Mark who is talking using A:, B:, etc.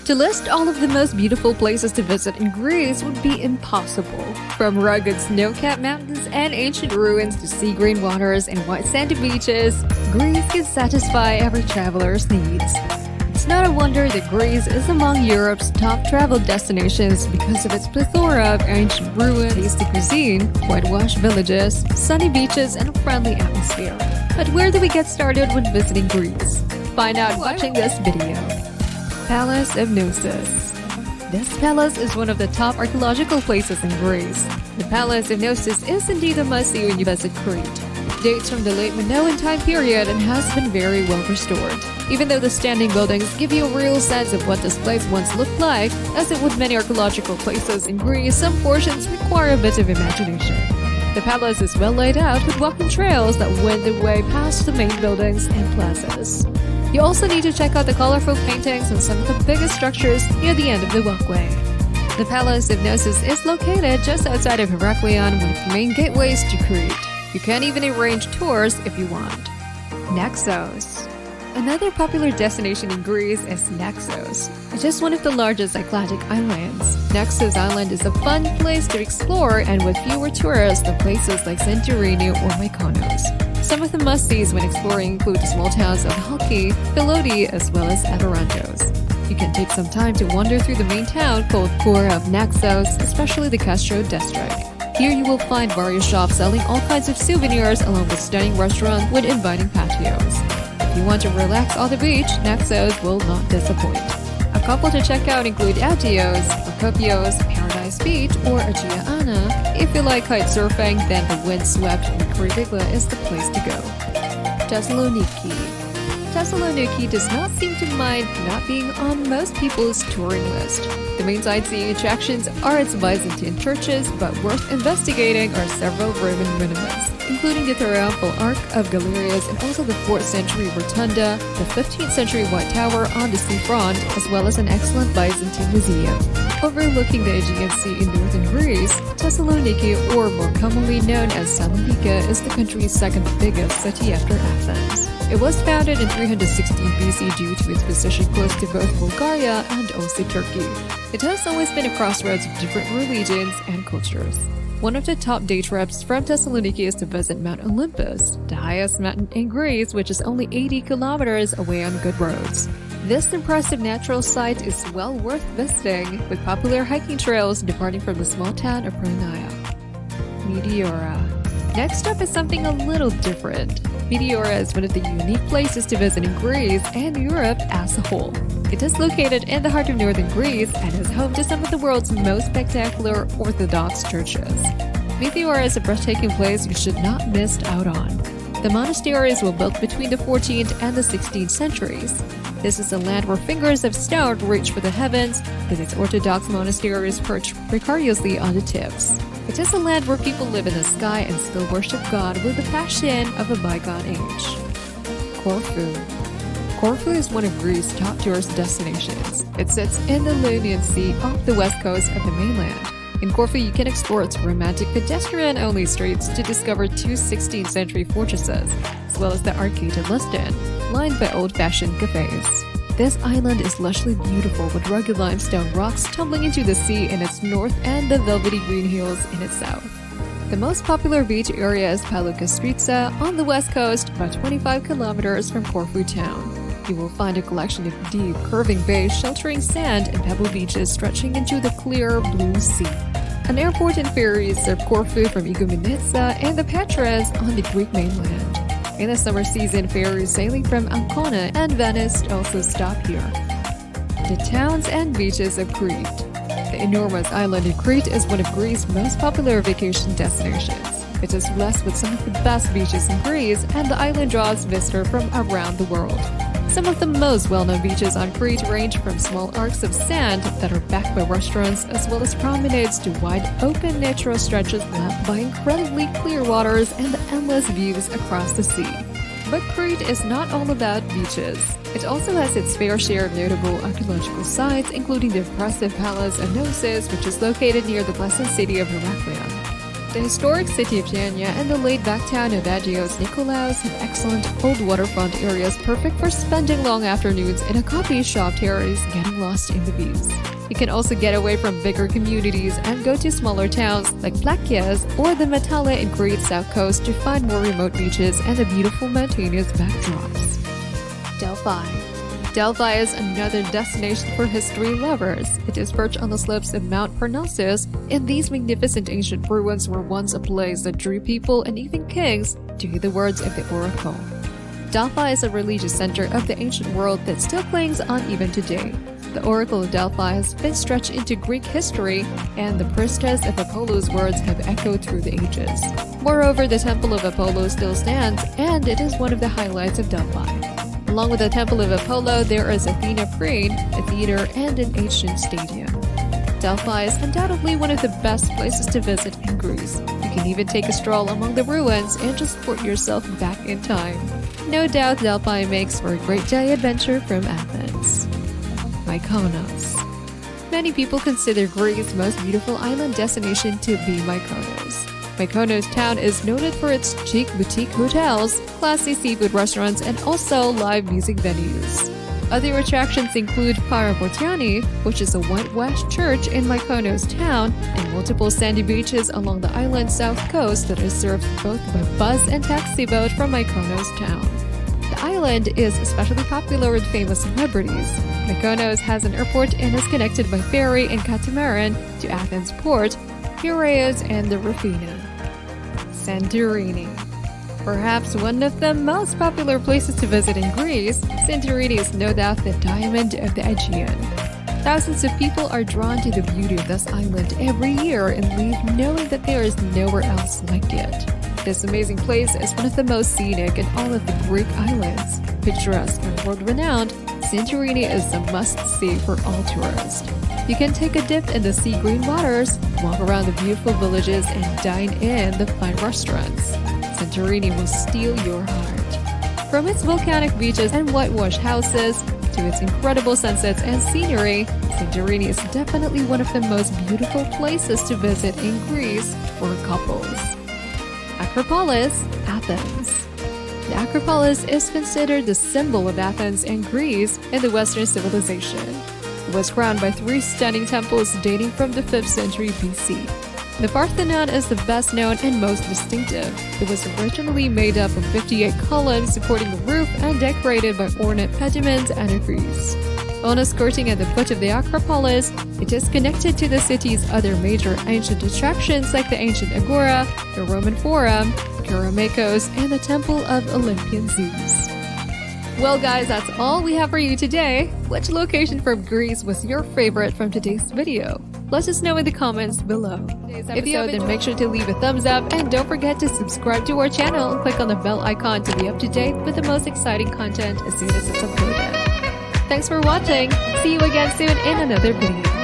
A: To list all of the most beautiful places to visit in Greece would be impossible. From rugged snow-capped mountains and ancient ruins to sea-green waters and white sandy beaches, Greece can satisfy every traveler's needs. It's not a wonder that Greece is among Europe's top travel destinations because of its plethora of ancient ruins, tasty cuisine, whitewashed villages, sunny beaches, and a friendly atmosphere. But where do we get started when visiting Greece? Find out watching this video. Palace of Knossos. This palace is one of the top archaeological places in Greece. The Palace of Knossos is indeed a must-see when you visit Crete. It dates from the late Minoan time period and has been very well restored. Even though the standing buildings give you a real sense of what this place once looked like, as it would many archaeological places in Greece, some portions require a bit of imagination. The palace is well laid out with walking trails that wend their way past the main buildings and plazas. You also need to check out the colorful paintings on some of the biggest structures near the end of the walkway. The Palace of Knossos is located just outside of Heraklion, one of the main gateways to Crete. You can even arrange tours if you want. Naxos. Another popular destination in Greece is Naxos. It is one of the largest Atlantic islands. Naxos Island is a fun place to explore and with fewer tourists than places like Santorini or Mykonos. Some of the must-sees when exploring include the small towns of Halki, Philodi, as well as Avarantos. You can take some time to wander through the main town called Core of Naxos, especially the Castro district. Here you will find various shops selling all kinds of souvenirs along with stunning restaurants with inviting patios. If you want to relax on the beach, Naxos will not disappoint. A couple to check out include Agios, Acropolis, Paradise Beach, or Aegeana. If you like kite surfing, then the windswept Crete is the place to go. Thessaloniki. Thessaloniki does not seem to mind not being on most people's touring list. The main sightseeing attractions are its Byzantine churches, but worth investigating are several Roman monuments, including the triumphal arch of Galerius and also the 4th century rotunda, the 15th century White Tower on the seafront, as well as an excellent Byzantine museum. Overlooking the Aegean Sea in northern Greece, Thessaloniki, or more commonly known as Salonika, is the country's second biggest city after Athens. It was founded in 316 BC due to its position close to both Bulgaria and also Turkey. It has always been a crossroads of different religions and cultures. One of the top day trips from Thessaloniki is to visit Mount Olympus, the highest mountain in Greece, which is only 80 kilometers away on good roads. This impressive natural site is well worth visiting, with popular hiking trails departing from the small town of Pronaia. Meteora. Next up is something a little different. Meteora is one of the unique places to visit in Greece and Europe as a whole. It is located in the heart of northern Greece and is home to some of the world's most spectacular Orthodox churches. Meteora is a breathtaking place you should not miss out on. The monasteries were built between the 14th and the 16th centuries. This is a land where fingers of stone reach for the heavens, with its Orthodox monasteries perched precariously on the tips. It is a land where people live in the sky and still worship God with the passion of a bygone age. Corfu. Corfu is one of Greece's top tourist destinations. It sits in the Ionian Sea off the west coast of the mainland. In Corfu, you can explore its romantic pedestrian-only streets to discover two 16th century fortresses, as well as the Arcade of Liston, lined by old-fashioned cafes. This island is lushly beautiful with rugged limestone rocks tumbling into the sea in its north and the velvety green hills in its south. The most popular beach area is Palukastritsa on the west coast, about 25 kilometers from Corfu town. You will find a collection of deep, curving bays sheltering sand and pebble beaches stretching into the clear blue sea. An airport and ferries serve Corfu from Igoumenitsa and the Patras on the Greek mainland. In the summer season, ferries sailing from Ancona and Venice also stop here. The towns and beaches of Crete. The enormous island of Crete is one of Greece's most popular vacation destinations. It is blessed with some of the best beaches in Greece, and the island draws visitors from around the world. Some of the most well-known beaches on Crete range from small arcs of sand that are backed by restaurants, as well as promenades to wide open natural stretches lapped by incredibly clear waters and the endless views across the sea. But Crete is not all about beaches. It also has its fair share of notable archaeological sites, including the impressive Palace of Knossos, which is located near the pleasant city of Heraklion. The historic city of Chania and the laid-back town of Agios Nikolaos have excellent old waterfront areas perfect for spending long afternoons in a coffee shop terrace getting lost in the views. You can also get away from bigger communities and go to smaller towns like Plakias or the Metala in Crete south coast to find more remote beaches and the beautiful mountainous backdrops. Delphi. Delphi is another destination for history lovers. It is perched on the slopes of Mount Parnassus, and these magnificent ancient ruins were once a place that drew people and even kings, to hear the words of the oracle. Delphi is a religious center of the ancient world that still clings on even today. The Oracle of Delphi has been stretched into Greek history, and the priestess of Apollo's words have echoed through the ages. Moreover, the Temple of Apollo still stands, and it is one of the highlights of Delphi. Along with the Temple of Apollo, there is Athena Crane, a theater, and an ancient stadium. Delphi is undoubtedly one of the best places to visit in Greece. You can even take a stroll among the ruins and just put yourself back in time. No doubt Delphi makes for a great day adventure from Athens. Mykonos. Many people consider Greece's most beautiful island destination to be Mykonos. Mykonos town is noted for its chic boutique hotels, classy seafood restaurants, and also live music venues. Other attractions include Paraportiani, which is a whitewashed church in Mykonos town, and multiple sandy beaches along the island's south coast that is served both by bus and taxi boat from Mykonos town. The island is especially popular with famous celebrities. Mykonos has an airport and is connected by ferry and catamaran to Athens port, Piraeus, and the Rufina. Santorini. Perhaps one of the most popular places to visit in Greece, Santorini is no doubt the diamond of the Aegean. Thousands of people are drawn to the beauty of this island every year and leave knowing that there is nowhere else like it. This amazing place is one of the most scenic in all of the Greek islands. Picturesque and world-renowned, Santorini is a must-see for all tourists. You can take a dip in the sea-green waters, walk around the beautiful villages, and dine in the fine restaurants. Santorini will steal your heart. From its volcanic beaches and whitewashed houses, to its incredible sunsets and scenery, Santorini is definitely one of the most beautiful places to visit in Greece for couples. Acropolis, Athens. The Acropolis is considered the symbol of Athens and Greece in the Western civilization. It was crowned by 3 stunning temples dating from the 5th century BC. The Parthenon is the best known and most distinctive. It was originally made up of 58 columns supporting the roof and decorated by ornate pediments and a frieze. On a skirting at the foot of the Acropolis, it is connected to the city's other major ancient attractions like the ancient Agora, the Roman Forum, Keramakos, and the Temple of Olympian Zeus. Well guys, that's all we have for you today. Which location from Greece was your favorite from today's video? Let us know in the comments below. If you have, then make sure to leave a thumbs up and don't forget to subscribe to our channel and click on the bell icon to be up to date with the most exciting content as soon as it's uploaded. Thanks for watching. See you again soon in another video.